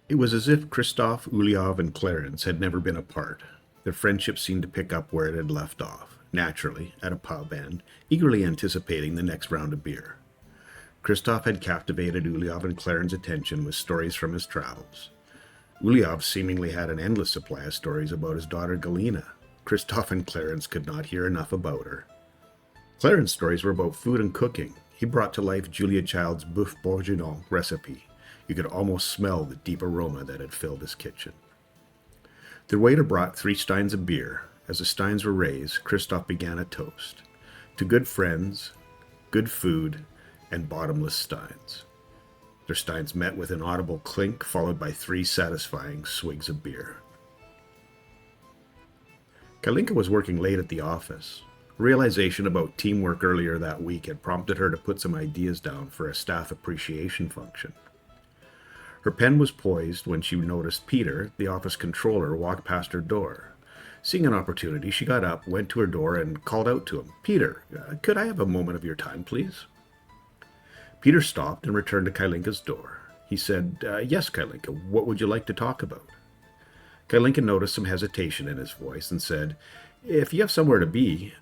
It was as if Christoph, Ulyov, and Clarence had never been apart. Their friendship seemed to pick up where it had left off, naturally, at a pub and eagerly anticipating the next round of beer. Christoph had captivated Ulyov and Clarence's attention with stories from his travels. Ulyov seemingly had an endless supply of stories about his daughter Galina. Christoph and Clarence could not hear enough about her. Clarence's stories were about food and cooking. He brought to life Julia Child's Bucht bourguignon recipe. You could almost smell the deep aroma that had filled his kitchen. The waiter brought 3 steins of beer. As the steins were raised, Christoph began a toast. To good friends, good food, and bottomless steins. Their steins met with an audible clink, followed by 3 satisfying swigs of beer. Kalinka was working late at the office. Realization about teamwork earlier that week had prompted her to put some ideas down for a staff appreciation function. Her pen was poised when she noticed Peter, the office controller, walk past her door. Seeing an opportunity, she got up, went to her door, and called out to him, "Peter, could I have a moment of your time, please?" Peter stopped and returned to Kailinka's door. He said, "Yes, Kailinka, what would you like to talk about?" Kailinka noticed some hesitation in his voice and said, "If you have somewhere to be,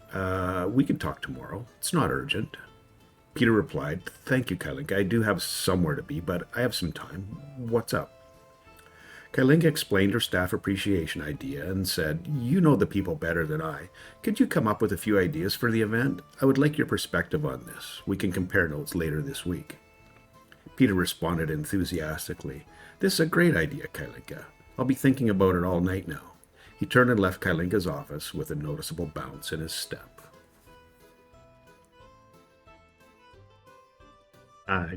we can talk tomorrow. It's not urgent." Peter replied, "Thank you, Kailinka. I do have somewhere to be, but I have some time. What's up?" Kailinka explained her staff appreciation idea and said, "You know the people better than I. Could you come up with a few ideas for the event? I would like your perspective on this. We can compare notes later this week." Peter responded enthusiastically, "This is a great idea, Kailinka. I'll be thinking about it all night now." He turned and left Kailinka's office with a noticeable bounce in his step.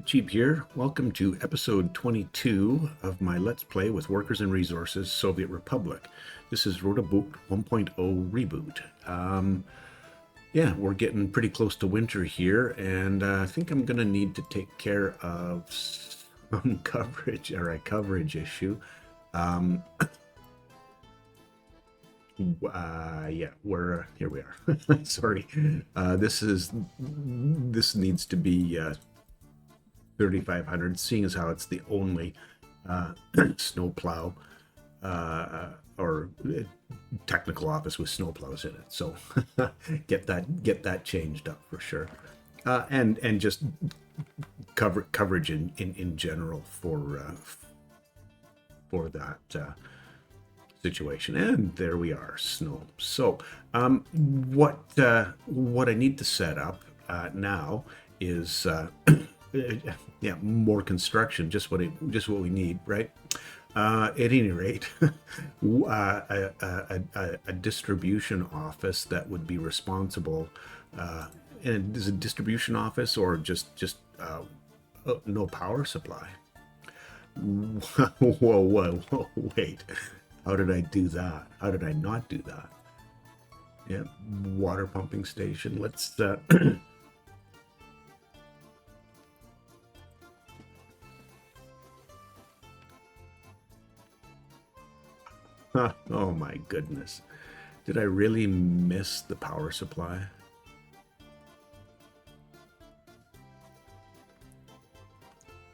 Cheap here. Welcome to episode 22 of my Let's Play with Workers and Resources Soviet Republic. This is Rote Bucht 1.0 reboot. Yeah, we're getting pretty close to winter here, and I think I'm going to need to take care of some coverage, or a coverage issue. Yeah, we're here we are. Sorry. This needs to be 3500, seeing as how it's the only snowplow or technical office with snowplows in it. So get that changed up for sure, and just coverage in general for that situation. And there we are, snow. So what I need to set up now is yeah, more construction, just what we need, right? At any rate, a distribution office that would be responsible, and is a distribution office or just no power supply? Whoa, wait. How did I do that? How did I not do that? Yeah, water pumping station. Let's oh my goodness. Did I really miss the power supply?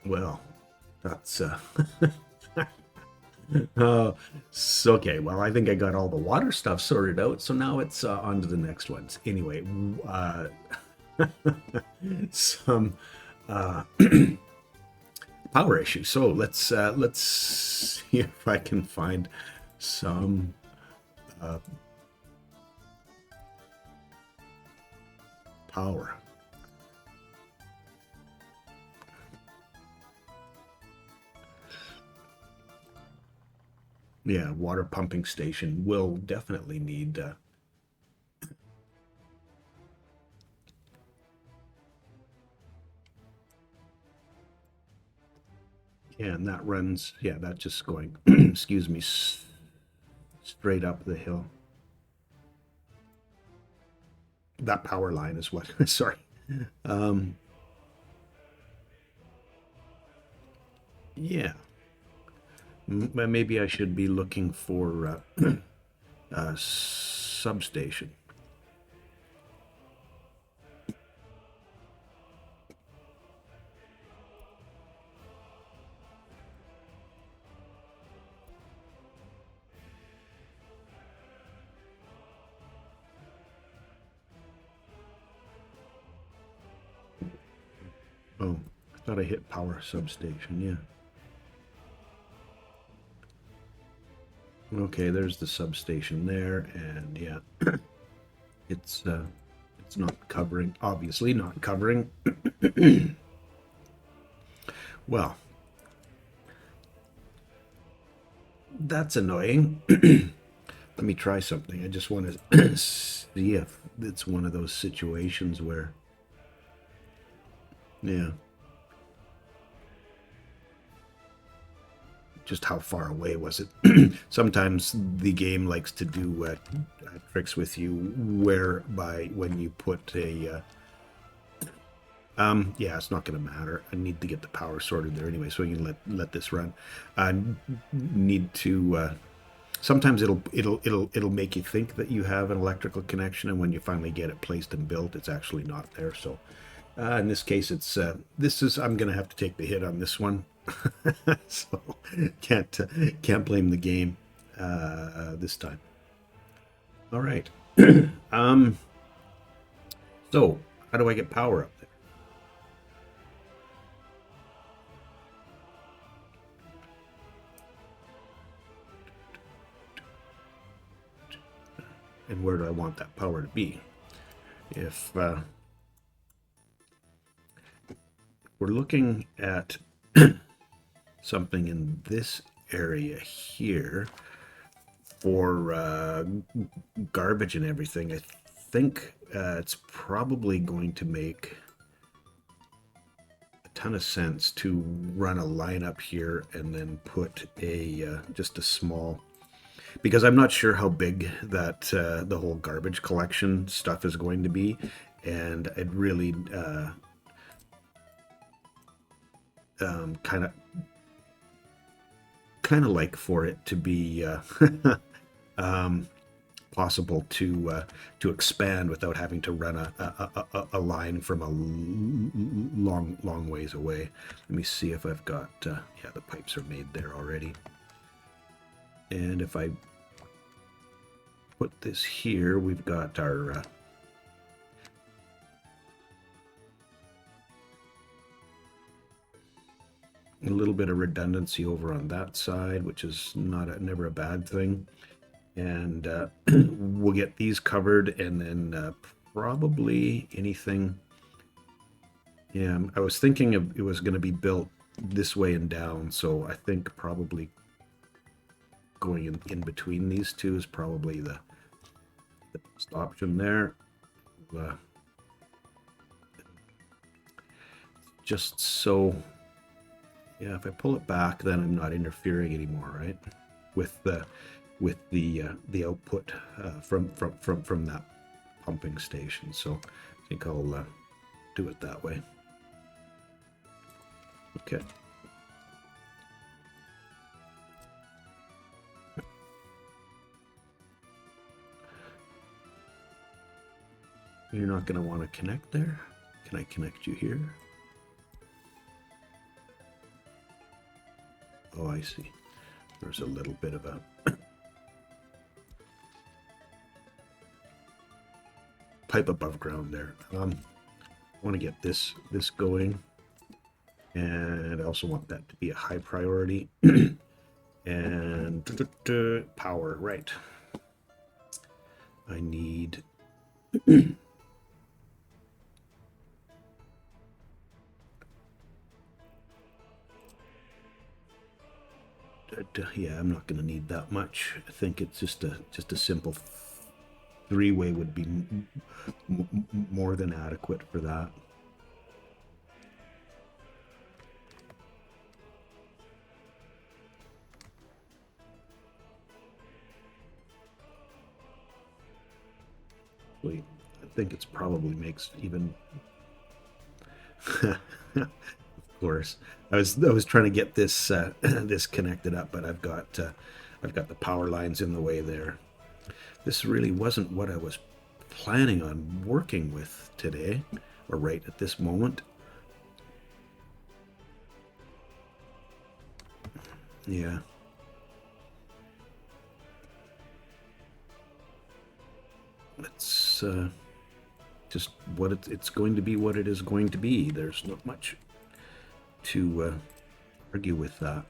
Well, that's so okay. Well, I think I got all the water stuff sorted out, so now it's on to the next ones. Anyway, some power issue. So let's see if I can find some power. Yeah, water pumping station will definitely need yeah, and that runs, yeah, that's just going excuse me, straight up the hill. That power line is what sorry. um yeah, maybe I should be looking for a substation. Oh, I thought I hit power substation, yeah. Okay, there's the substation there, and yeah, it's not covering, obviously not covering. Well, that's annoying. Let me try something. I just want to see if it's one of those situations where, yeah, just how far away was it? Sometimes the game likes to do tricks with you whereby when you put a yeah, it's not going to matter. I need to get the power sorted there anyway, so you can let this run. I need to. Sometimes it'll make you think that you have an electrical connection, and when you finally get it placed and built, it's actually not there. So, in this case, it's this is I'm going to have to take the hit on this one. So can't blame the game this time. All right. So how do I get power up there? And where do I want that power to be? If we're looking at something in this area here for garbage and everything, I think it's probably going to make a ton of sense to run a line up here and then put a just a small, because I'm not sure how big that the whole garbage collection stuff is going to be, and I'd really kind of like for it to be possible to expand without having to run a line from a long ways away. Let me see if I've got yeah, the pipes are made there already. And if I put this here, we've got our a little bit of redundancy over on that side, which is never a bad thing. And we'll get these covered, and then probably anything. Yeah, I was thinking it was going to be built this way and down, so I think probably going in between these two is probably the best option there. Just so, yeah, if I pull it back, then I'm not interfering anymore, right? With the output from that pumping station. So I think I'll do it that way. Okay. You're not going to want to connect there. Can I connect you here? Oh, I see. There's a little bit of a pipe above ground there. I want to get this going, and I also want that to be a high priority. And power, right? I need yeah, I'm not going to need that much. I think it's just a simple three-way would be more than adequate for that. I think it's probably makes even. Of course, I was trying to get this this connected up, but I've got the power lines in the way there. This really wasn't what I was planning on working with today, or right at this moment. Yeah. It's just what it's going to be, what it is going to be. There's not much to argue with that.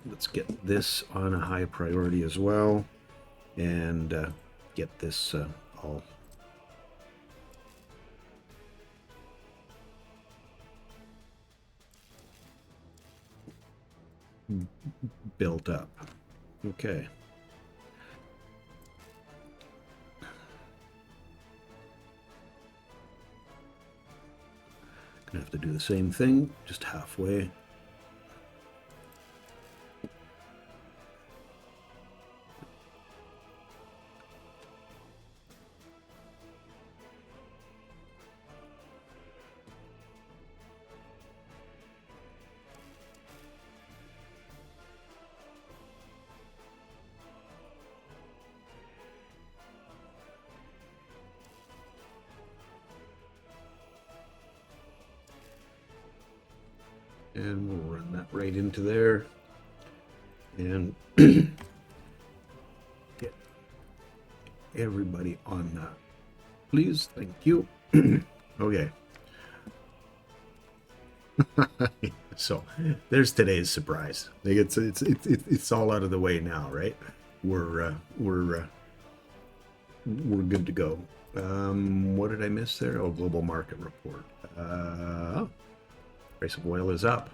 Let's get this on a high priority as well, and get this all built up. Okay. Gonna have to do the same thing, just halfway. And we'll run that right into there. And get everybody on that. Please, thank you. Okay. So there's today's surprise. Like it's all out of the way now, right? We're good to go. What did I miss there? Oh, global market report. Price of oil is up,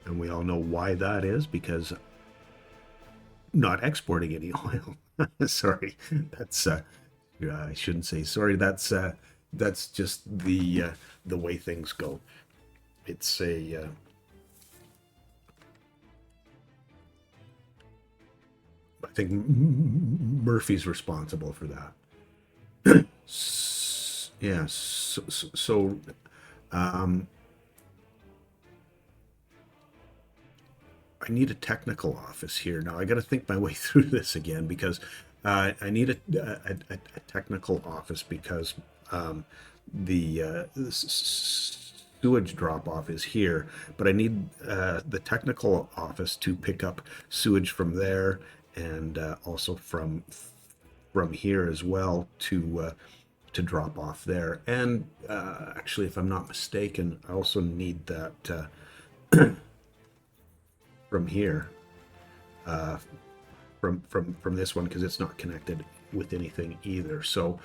and we all know why that is, because not exporting any oil. Sorry, that's I shouldn't say sorry. That's just the way things go. It's a I think Murphy's responsible for that. Yeah. So I need a technical office here. Now I got to think my way through this again, because I need a technical office, because the sewage drop off is here, but I need the technical office to pick up sewage from there, and also from here as well, to drop off there. And actually, if I'm not mistaken, I also need that from here, from this one, because it's not connected with anything either. So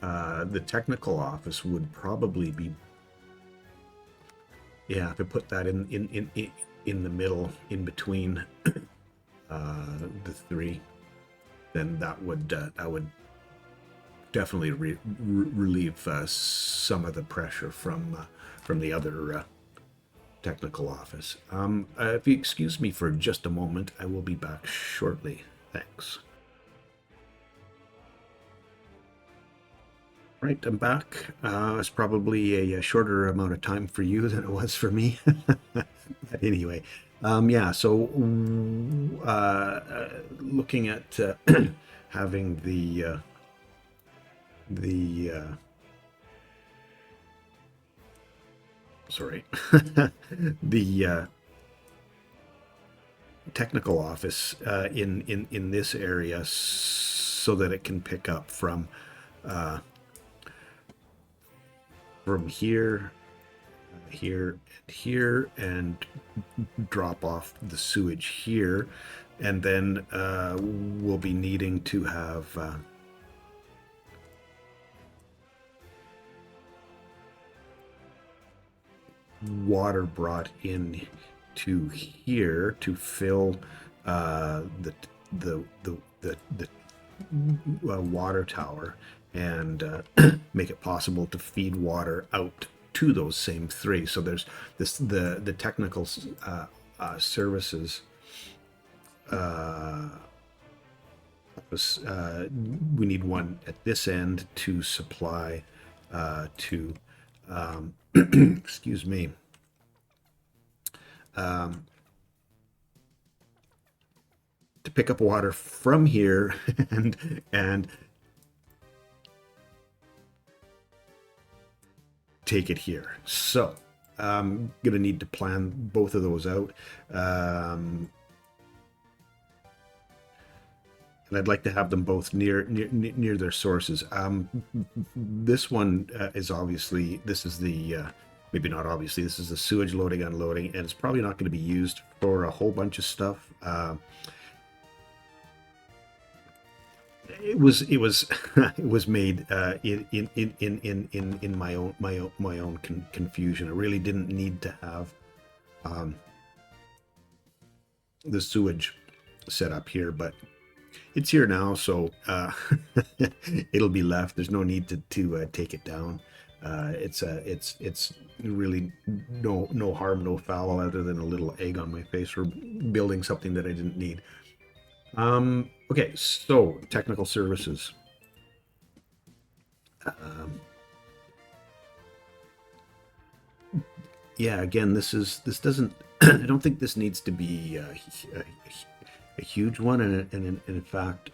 the technical office would probably be, yeah, if I put that in the middle, in between the three, then that would definitely relieve some of the pressure from the other technical office. If you excuse me for just a moment, I will be back shortly. Thanks. Right, I'm back. It's probably a shorter amount of time for you than it was for me. But anyway, yeah, so looking at having the sorry, the technical office in this area, so that it can pick up from here, here, and here, and drop off the sewage here. And then we'll be needing to have water brought in to here to fill the water tower, and make it possible to feed water out to those same three. So there's this the technical services we need one at this end to supply to excuse me, to pick up water from here and take it here. So I'm gonna need to plan both of those out. and I'd like to have them both near their sources. This one is obviously, this is the maybe not obviously, this is the sewage loading unloading, and it's probably not going to be used for a whole bunch of stuff. It was it was made in my own confusion. I really didn't need to have the sewage set up here, but it's here now, so it'll be left. There's no need to take it down. It's really no harm, no foul, other than a little egg on my face for building something that I didn't need. Okay, so technical services. Yeah, again, this doesn't. I don't think this needs to be a huge one, and in fact,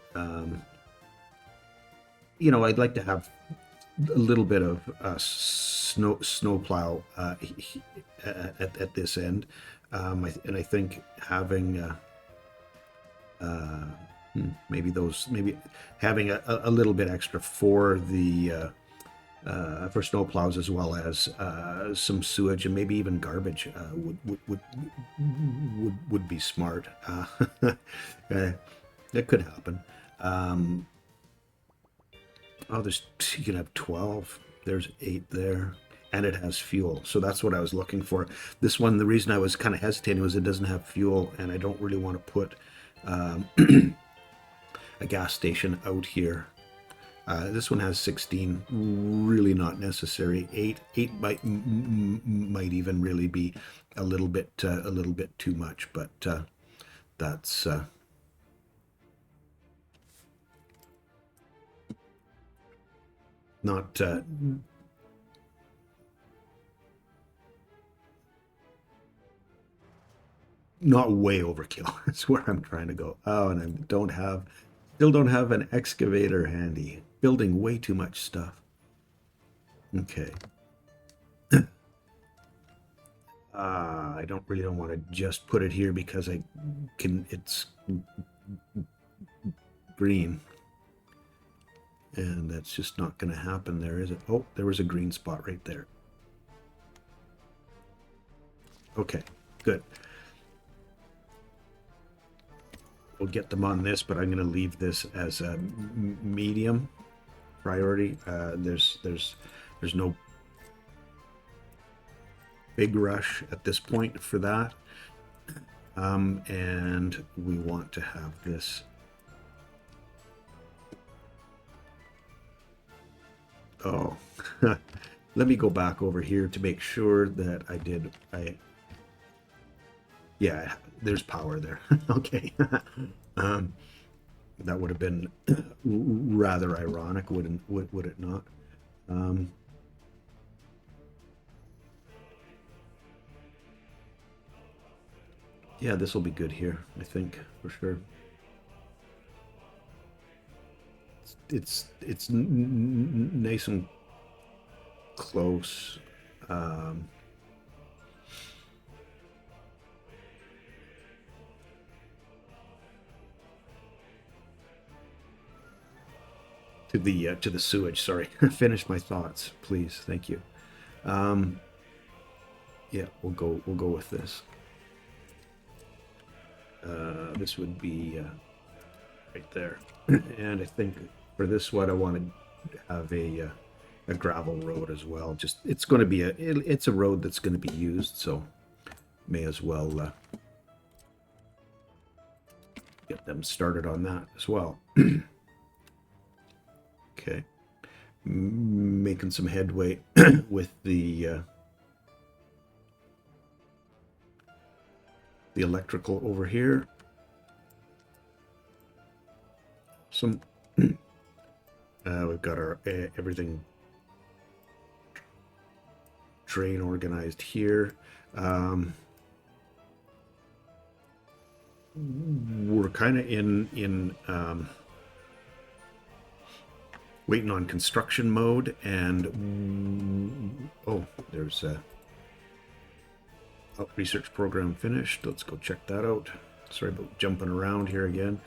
you know, I'd like to have a little bit of snowplow at this end, and I think having maybe having a little bit extra for the for snowplows, as well as some sewage and maybe even garbage would be smart. That could happen. Oh, you can have 12. There's 8 there, and it has fuel. So that's what I was looking for. This one, the reason I was kind of hesitating was it doesn't have fuel, and I don't really want to put a gas station out here. This one has 16. Really not necessary. 8 might even really be a little bit too much, but that's. Not not way overkill. That's where I'm trying to go. Oh, and I still don't have an excavator handy. Building way too much stuff. Okay. I don't want to just put it here because it's green. And that's just not going to happen there, is it? Oh, there was a green spot right there. Okay, good. We'll get them on this, but I'm going to leave this as a medium priority. There's no big rush at this point for that. And we want to have this. Oh, let me go back over here to make sure that yeah, there's power there. Okay. That would have been rather ironic, would it not? Yeah, this will be good here, I think, for sure. It's nice and close. To the sewage. Sorry, finish my thoughts, please. Thank you. Yeah, we'll go with this. This would be right there, and I think for this one I want to have a gravel road as well. Just it's going to be it's a road that's going to be used, so may as well get them started on that as well. Okay, making some headway with the electrical over here. Some we've got our everything drain organized here. We're kind of in waiting on construction mode, and oh, there's a research program finished. Let's go check that out. Sorry about jumping around here again.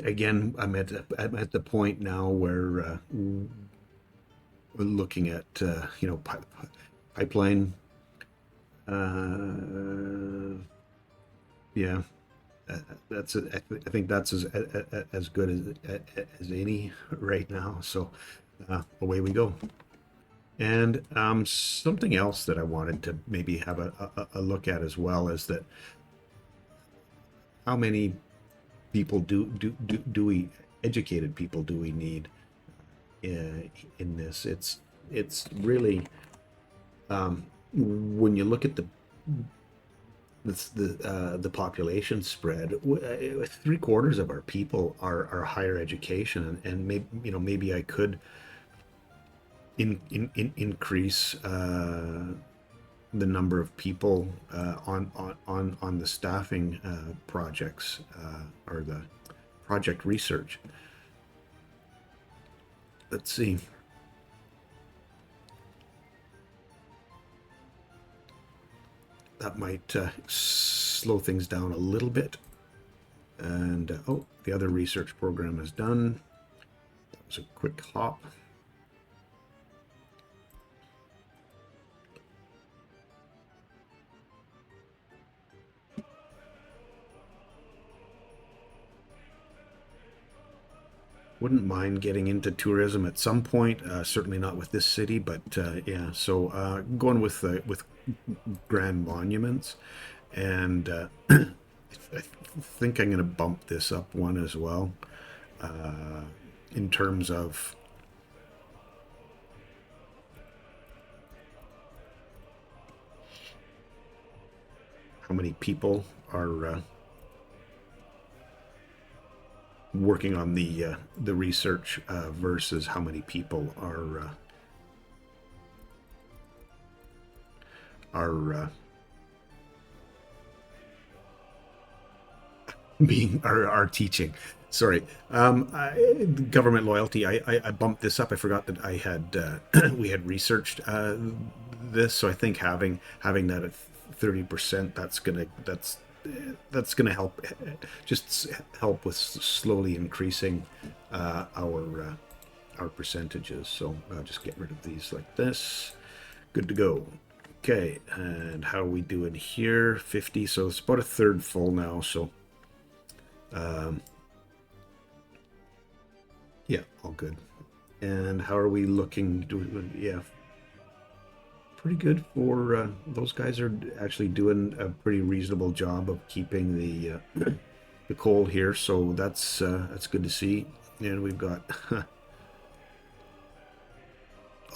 again, I'm at the point now where we're looking at pipeline. Yeah, that's I think that's as good as any right now. So away we go. And something else that I wanted to maybe have a look at as well is that how many people do we educated people do we need in this? It's really when you look at the population spread, 3/4 of our people are higher education, and maybe I could increase the number of people on the staffing projects or the project research. Let's see. That might slow things down a little bit. And oh, the other research program is done. That was a quick hop. Wouldn't mind getting into tourism at some point. Certainly not with this city, but yeah. So going with grand monuments, and I think I'm going to bump this up one as well, in terms of how many people are working on the research versus how many people are are teaching. Sorry, government loyalty. I bumped this up. I forgot that I had we had researched this, so I think having that at 30%, that's gonna help, just help with slowly increasing our percentages. So I'll just get rid of these like this. Good to go. Okay, and how are we doing here? 50. So it's about a third full now. So yeah, all good. And how are we looking? Yeah, pretty good for those guys are actually doing a pretty reasonable job of keeping the coal here. So that's good to see. And we've got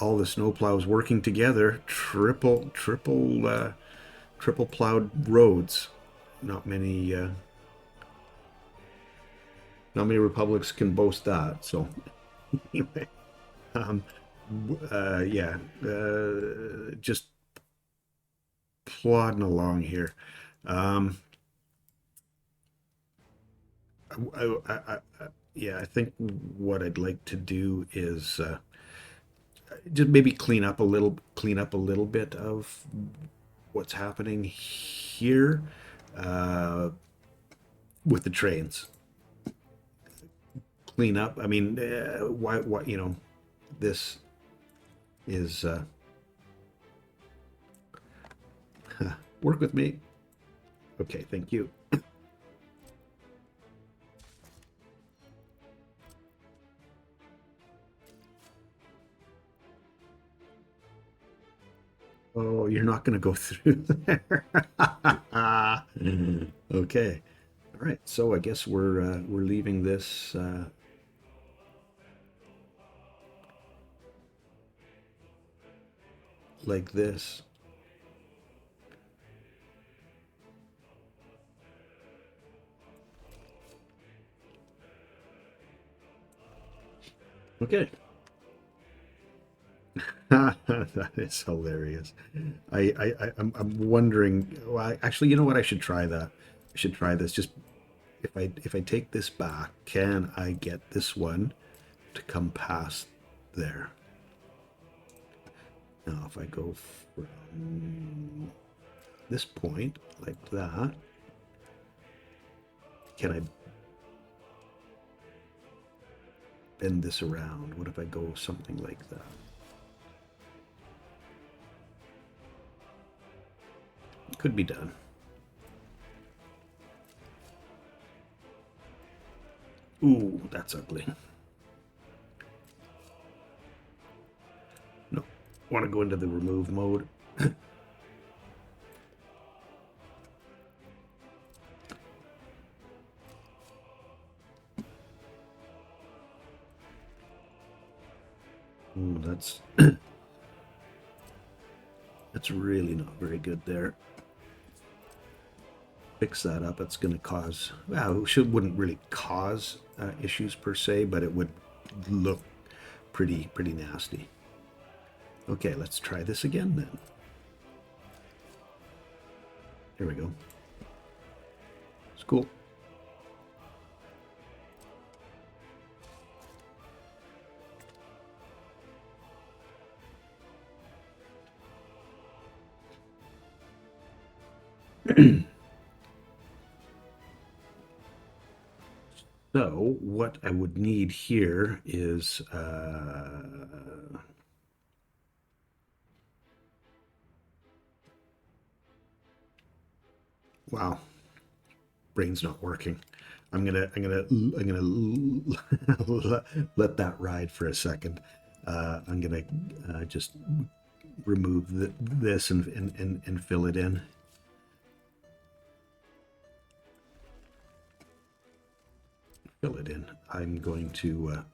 all the snowplows working together. Triple plowed roads. Not many. Not many republics can boast that. So anyway, um, yeah, just plodding along here. Um, yeah, I think what I'd like to do is just maybe clean up a little bit of what's happening here uh, with the trains. Clean up. I mean, why this is work with me. Okay, thank you. Oh, you're not going to go through there. Okay. All right. So I guess we're leaving this like this. Okay. That is hilarious. I'm wondering. Well, actually, you know what? I should try that. I should try this. Just if I take this back, can I get this one to come past there? Now, if I go from this point like that, can I? bend this around? What if I go something like that? Could be done. Ooh, that's ugly. No, want to go into the remove mode. Ooh, that's that's really not very good there. Fix that up. It's going to cause, well, it wouldn't really cause issues per se, but it would look pretty nasty. Okay, let's try this again then. Here we go. It's cool. So what I would need here is wow, brain's not working. I'm gonna let that ride for a second. I'm gonna just remove this and fill it in. Fill it in. I'm going to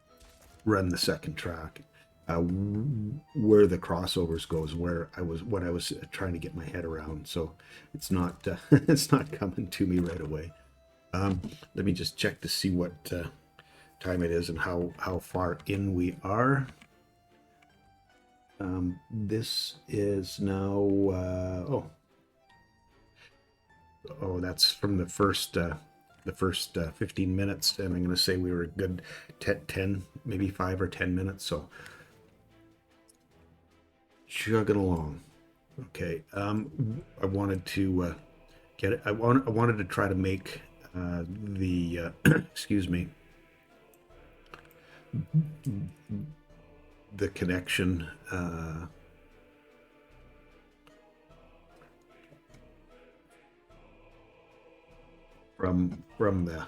run the second track. Where the crossovers goes, what I was trying to get my head around. So it's not it's not coming to me right away. Let me just check to see what time it is and how far in we are. This is now oh, that's from the first 15 minutes, and I'm going to say we were a good 10, maybe 5 or 10 minutes. So chugging along. Okay. I wanted to get it. I wanted to try to make the excuse me, the connection from the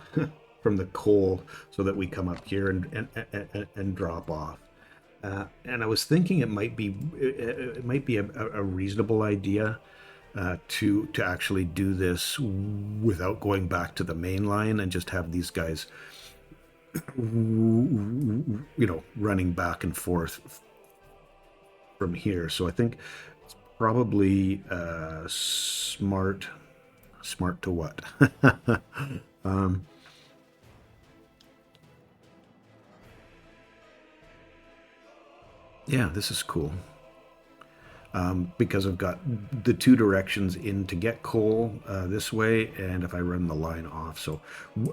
from the coal, so that we come up here and drop off. And I was thinking it might be a reasonable idea to actually do this without going back to the main line and just have these guys, running back and forth from here. So I think it's probably smart to what? Yeah, this is cool. Because I've got the two directions in to get coal this way, and if I run the line off. So,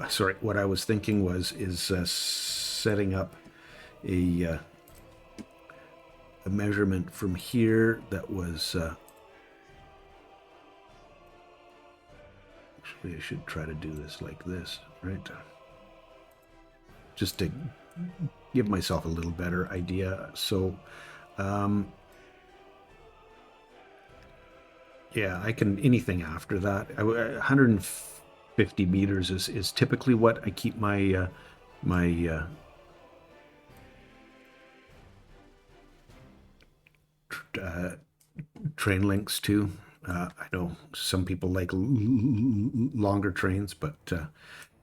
sorry, what I was thinking is setting up a measurement from here that was. Actually, I should try to do this like this, right? Just to give myself a little better idea. So, yeah, I can, anything after that. 150 meters is typically what I keep my train links to. I know some people like longer trains, but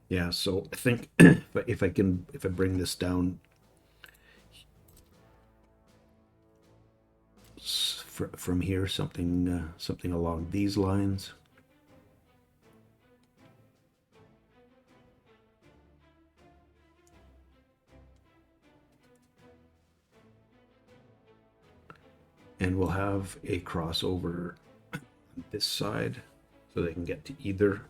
yeah. So I think if I bring this down from here, something along these lines. And we'll have a crossover on this side, so they can get to either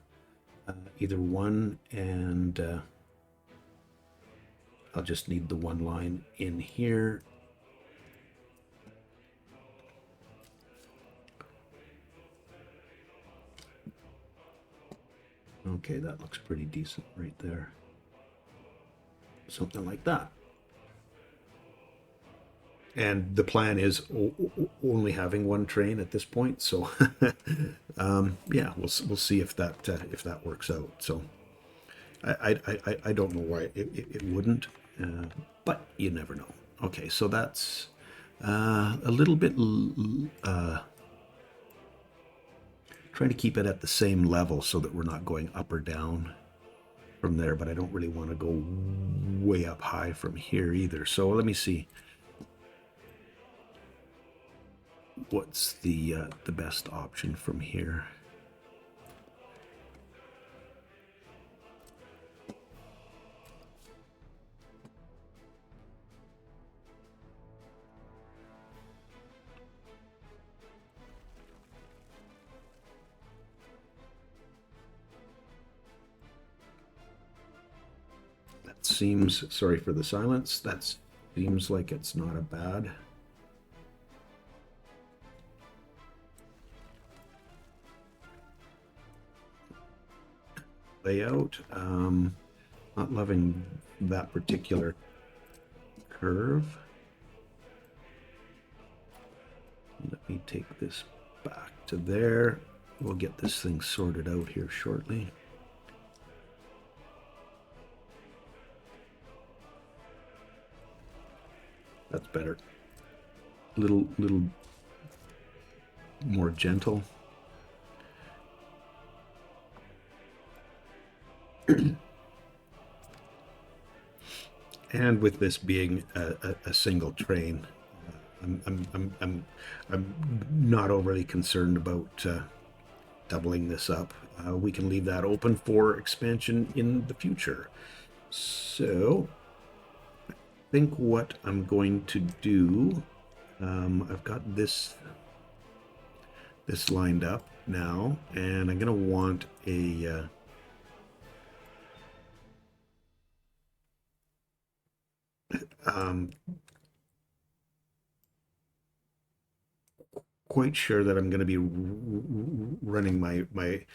one, and I'll just need the one line in here. Okay, that looks pretty decent right there. Something like that. and the plan is only having one train at this point. So yeah, we'll see if that works out. So I don't know why it wouldn't, but you never know. Okay, so that's a little bit trying to keep it at the same level so that we're not going up or down from there, but I don't really want to go way up high from here either. So let me see what's the best option from here. Seems, sorry for the silence, that seems like it's not a bad layout. Not loving that particular curve. Let me take this back to there. We'll get this thing sorted out here shortly. That's better. Little more gentle. And with this being a single train, I'm not overly concerned about doubling this up. We can leave that open for expansion in the future. So I think what I'm going to do, I've got this lined up now, and I'm going to want a quite sure that I'm going to be running a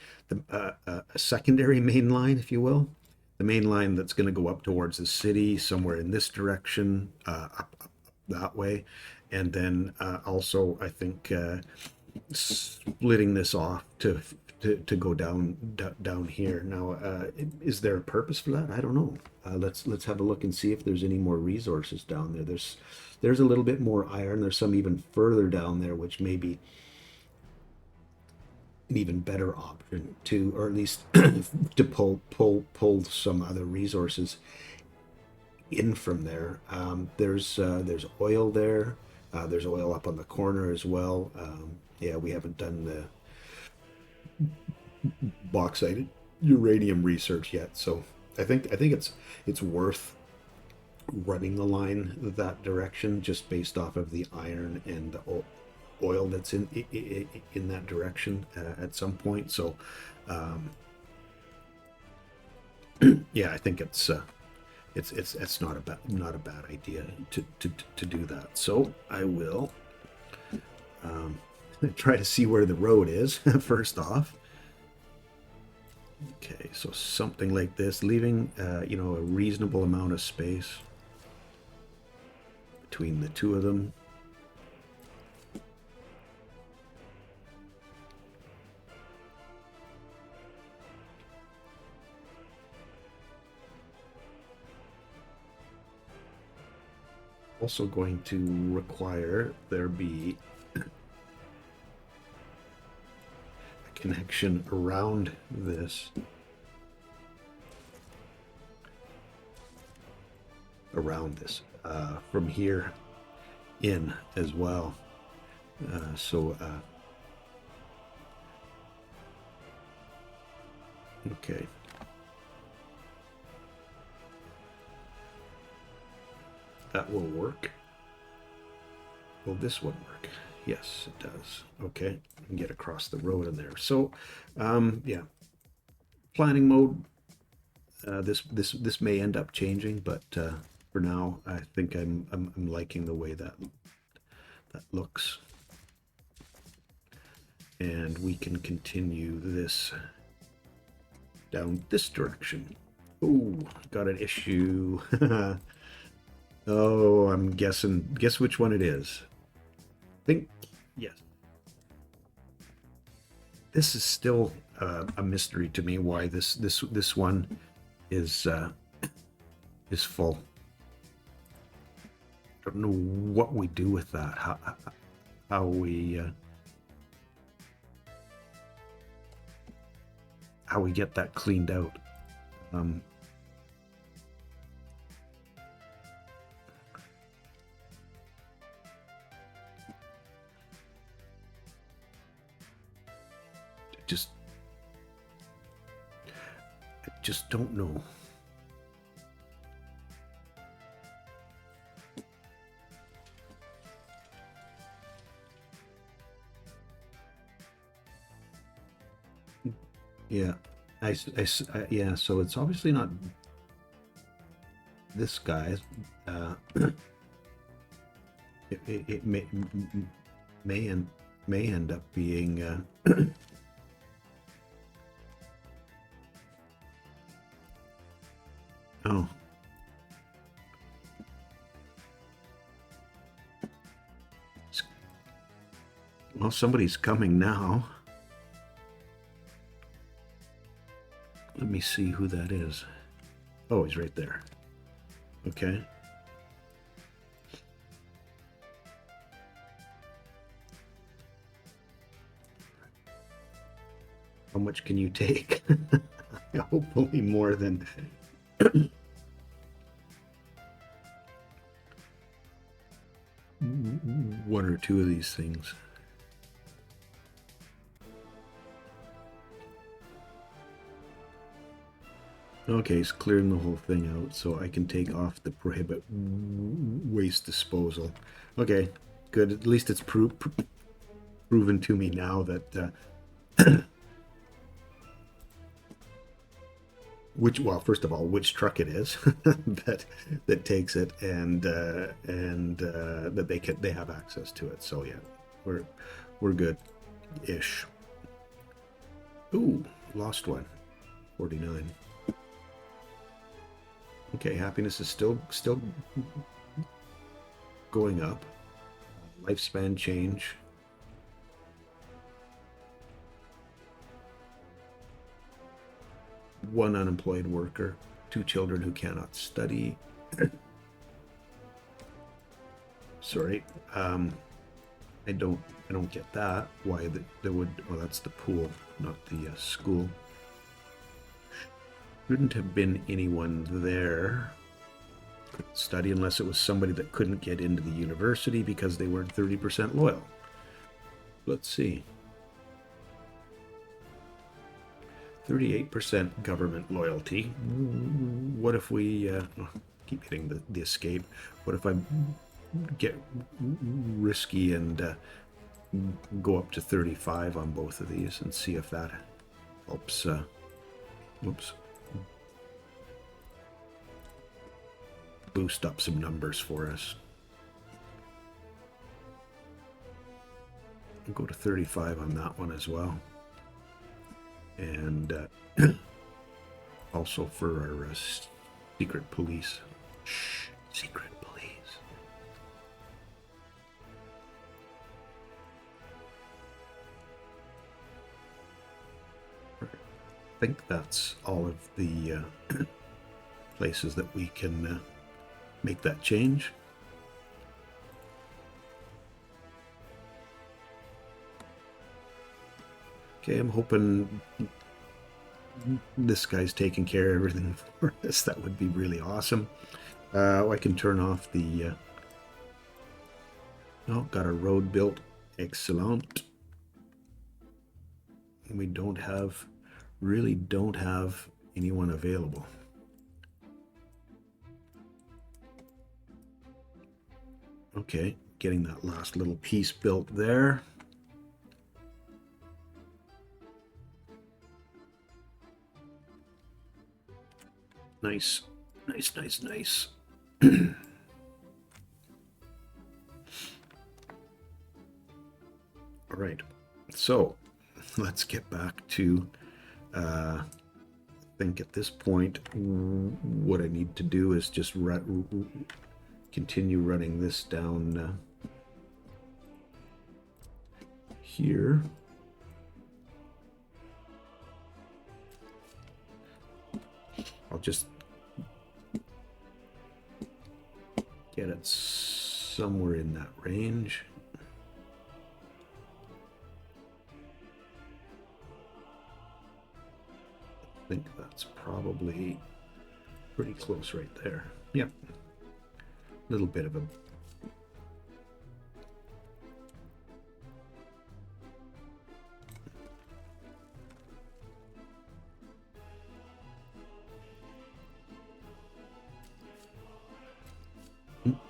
secondary main line, if you will, the main line that's going to go up towards the city, somewhere in this direction, up that way, and then also I think splitting this off to go down here. Now, is there a purpose for that? I don't know. Let's have a look and see if there's any more resources down there. There's a little bit more iron. There's some even further down there, which may be an even better option to, or at least to pull some other resources in from there. There's oil there. There's oil up on the corner as well. Yeah, we haven't done the bauxite uranium research yet, so I think it's worth running the line that direction just based off of the iron and the oil that's in that direction at some point. So yeah, I think it's not a bad idea to do that. So I will try to see where the road is first off. Okay, so something like this, leaving a reasonable amount of space between the two of them. Also going to require there be a connection around this, from here in as well. Okay. That will work. Will this one work? Yes, it does. Okay, I can get across the road in there. So, yeah, planning mode. This may end up changing, but for now, I think I'm liking the way that looks, and we can continue this down this direction. Oh, got an issue. Oh, I'm guessing. Guess which one it is. I think yes. This is still a mystery to me. Why this one is full. I don't know what we do with that. How we get that cleaned out. Um, just just don't know. Yeah, yeah. So it's obviously not this guy. It may end up being. Oh. Well, somebody's coming now. Let me see who that is. Oh, he's right there. Okay. How much can you take? Hopefully more than... one or two of these things. Okay, he's clearing the whole thing out, so I can take off the prohibit waste disposal. Okay, good. At least it's proven to me now that well, first of all, which truck it is that takes it, and that they have access to it. So yeah, we're good ish. Ooh, lost one. 49. Okay, happiness is still going up. Lifespan change. One unemployed worker, 2 children who cannot study. Sorry, I don't get that. Why there would? Oh, that's the pool, not the school. Shouldn't have been anyone there. Couldn't study unless it was somebody that couldn't get into the university because they weren't 30% loyal. Let's see. 38% government loyalty. What if we keep hitting the escape? What if I get risky and go up to 35 on both of these and see if that helps? Whoops. Boost up some numbers for us. I'll go to 35 on that one as well. And also for our secret police. Shh, secret police. I think that's all of the places that we can make that change. Okay, I'm hoping this guy's taking care of everything for us. That would be really awesome. I can turn off the... oh, got a road built. Excellent. And we really don't have anyone available. Okay, getting that last little piece built there. Nice, nice, nice, nice. All right, so let's get back to, I think at this point, what I need to do is just continue running this down here. I'll just get it somewhere in that range. I think that's probably pretty close right there. Yep. A little bit of a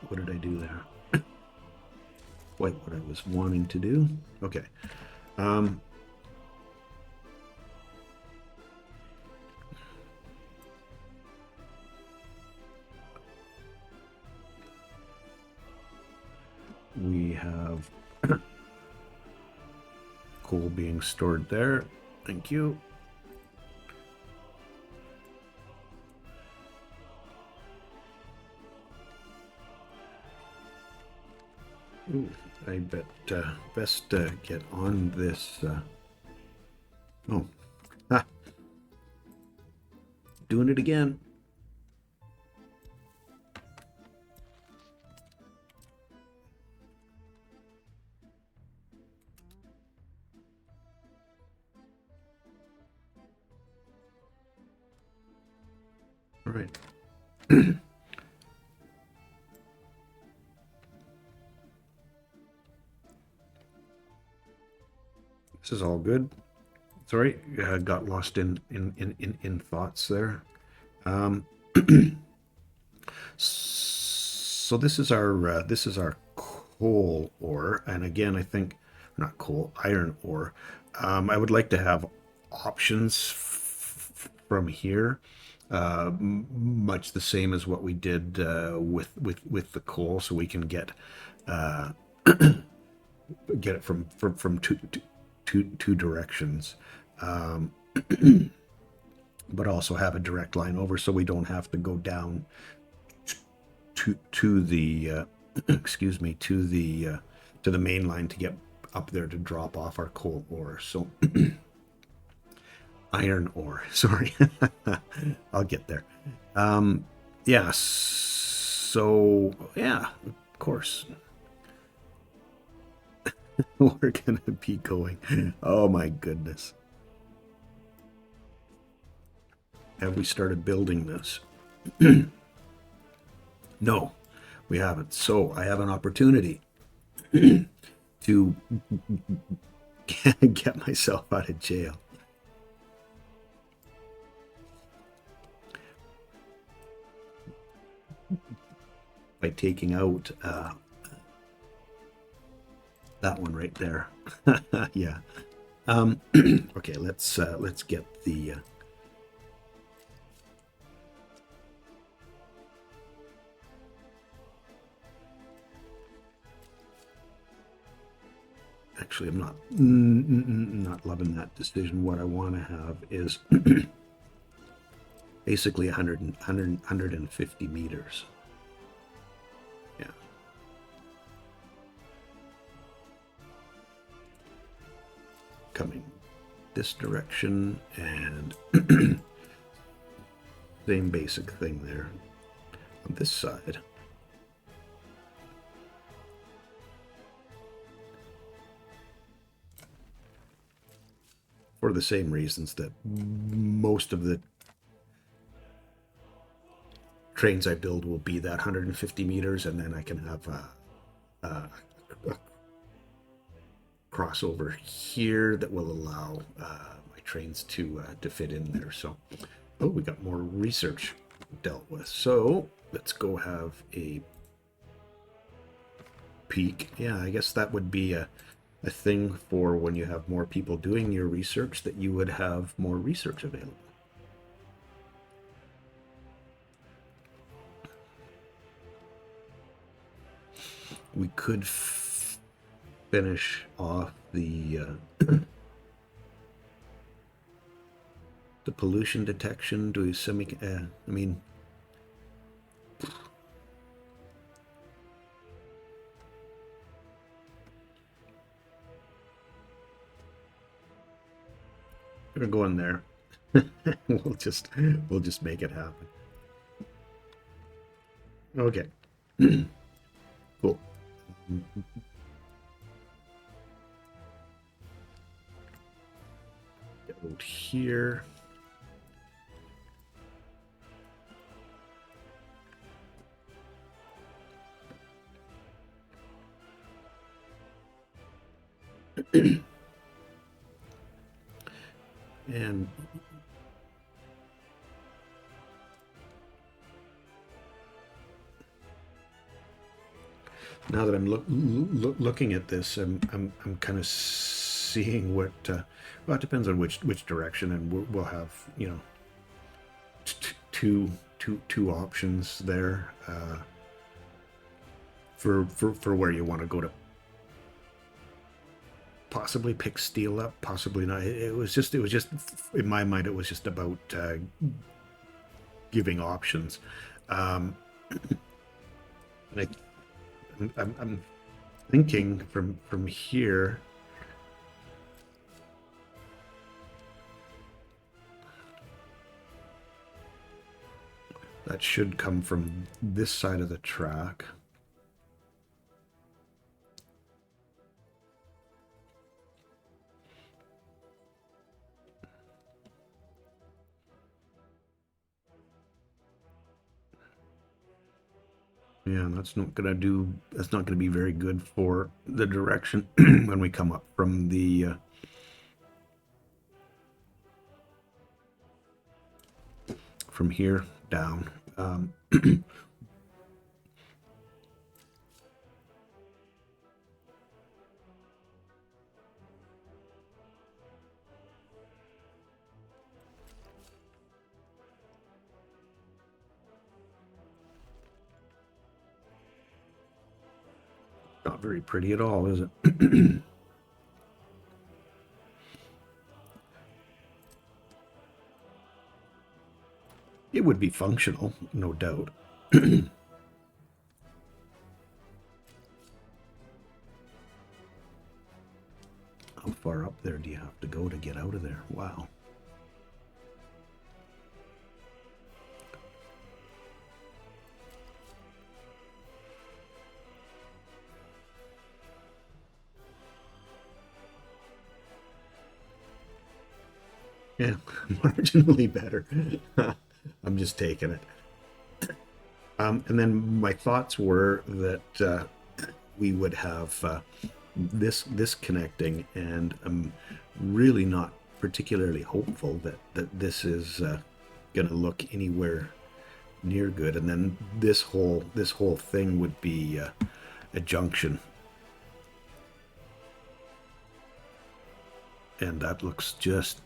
what did I do there? Quite what I was wanting to do. Okay. We have coal being stored there. Thank you. Ooh, I bet best get on this. Oh, ah, doing it again. All right. This is all good. Sorry, got lost in thoughts there. So this is our coal ore, and again, I think not coal, iron ore. I would like to have options from here, much the same as what we did with the coal, so we can get it from two directions, but also have a direct line over, so we don't have to go down to the excuse me, to the main line to get up there to drop off our coal ore. So iron ore, sorry. I'll get there. Yeah, so yeah, of course. We're gonna be going. Oh my goodness. Have we started building this? No, we haven't. So I have an opportunity to get myself out of jail. By taking out that one right there. Yeah. Okay, let's get the actually, I'm not loving that decision. What I want to have is basically 150 meters. Yeah. Coming this direction, and same basic thing there on this side. For the same reasons that most of the trains I build will be that 150 meters, and then I can have a crossover here that will allow my trains to fit in there. So, oh, we got more research dealt with. So let's go have a peek. Yeah, I guess that would be a thing for when you have more people doing your research, that you would have more research available. We could finish off the the pollution detection. Do I mean, We're going there. we'll just make it happen. Okay. Cool. Get out here. And now that I'm looking at this, I'm kind of seeing what. Well, it depends on which direction, and we'll have, you know, two options there for where you want to go to. Possibly pick steel up, possibly not. It was just in my mind, it was just about giving options. And I'm thinking from here. That should come from this side of the track. Yeah, that's not gonna be very good for the direction when we come up from the from here down. Not very pretty at all, is it? It would be functional, no doubt. How far up there do you have to go to get out of there? Wow. Yeah, marginally better. I'm just taking it. And then my thoughts were that we would have this connecting, and I'm really not particularly hopeful that this is going to look anywhere near good. And then this whole thing would be a junction, and that looks just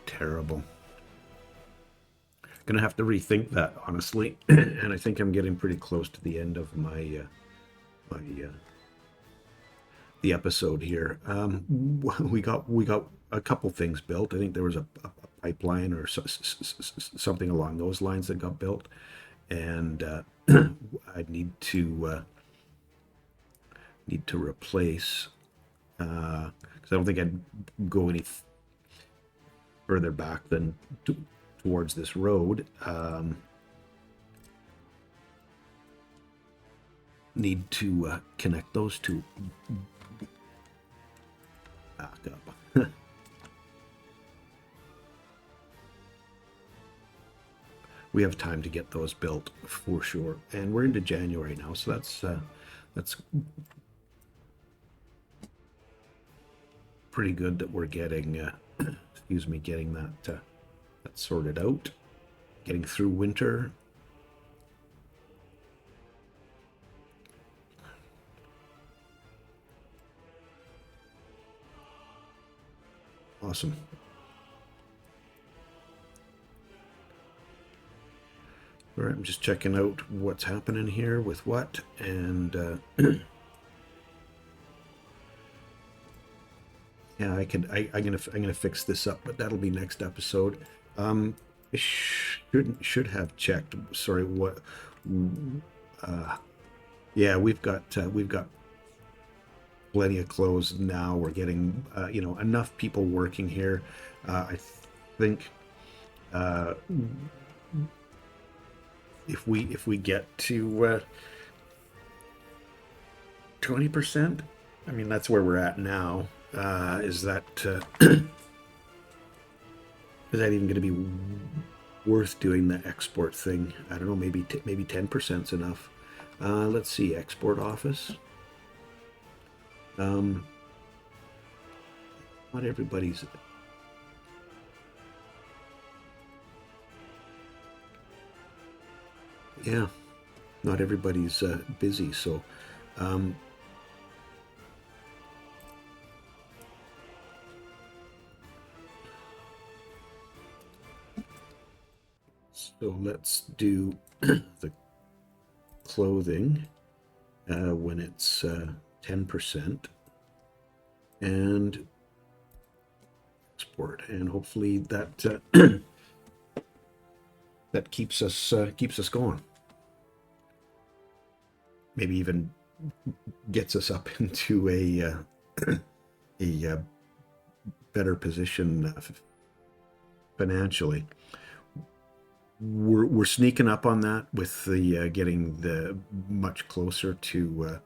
terrible. Gonna have to rethink that, honestly. And I think I'm getting pretty close to the end of my the episode here. We got a couple things built. I think there was a pipeline or something along those lines that got built, and I need to replace because I don't think I'd go any further back than towards this road. Need to connect those two back up. We have time to get those built for sure, and we're into January now, so that's pretty good that we're getting excuse me, getting that sorted out, getting through winter. Awesome. All right, I'm just checking out what's happening here with what, and yeah, I'm gonna fix this up, but that'll be next episode. I should have checked. Sorry, what? Yeah, we've got plenty of clothes now. We're getting enough people working here. I think if we get to 20%, I mean that's where we're at now. Is that is that even going to be worth doing the export thing? I don't know. Maybe 10% is enough. Let's see, export office. Not everybody's. Yeah, not everybody's busy. So, let's do the clothing when it's 10%, and export, and hopefully that that keeps us going. Maybe even gets us up into a better position financially. We're sneaking up on that with the getting the much closer to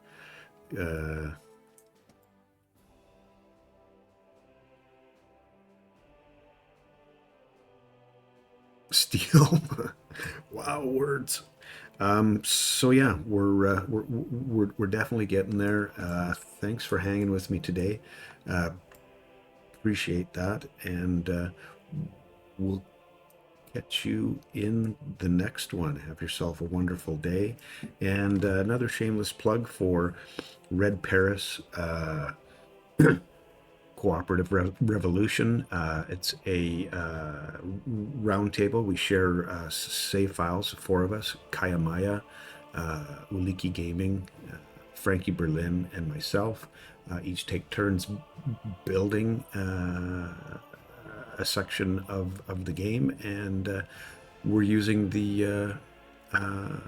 steel. Wow, words. So yeah, we're definitely getting there. Thanks for hanging with me today. Appreciate that, and we'll catch you in the next one. Have yourself a wonderful day. And another shameless plug for Red Paris Cooperative Revolution. It's a roundtable. We share save files, four of us: Kaya Maya, Uliki Gaming, Frankie Berlin, and myself. Each take turns building a section of the game, and we're using the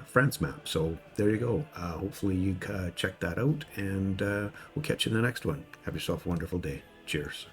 France map. So there you go. Hopefully you check that out, and we'll catch you in the next one. Have yourself a wonderful day. Cheers.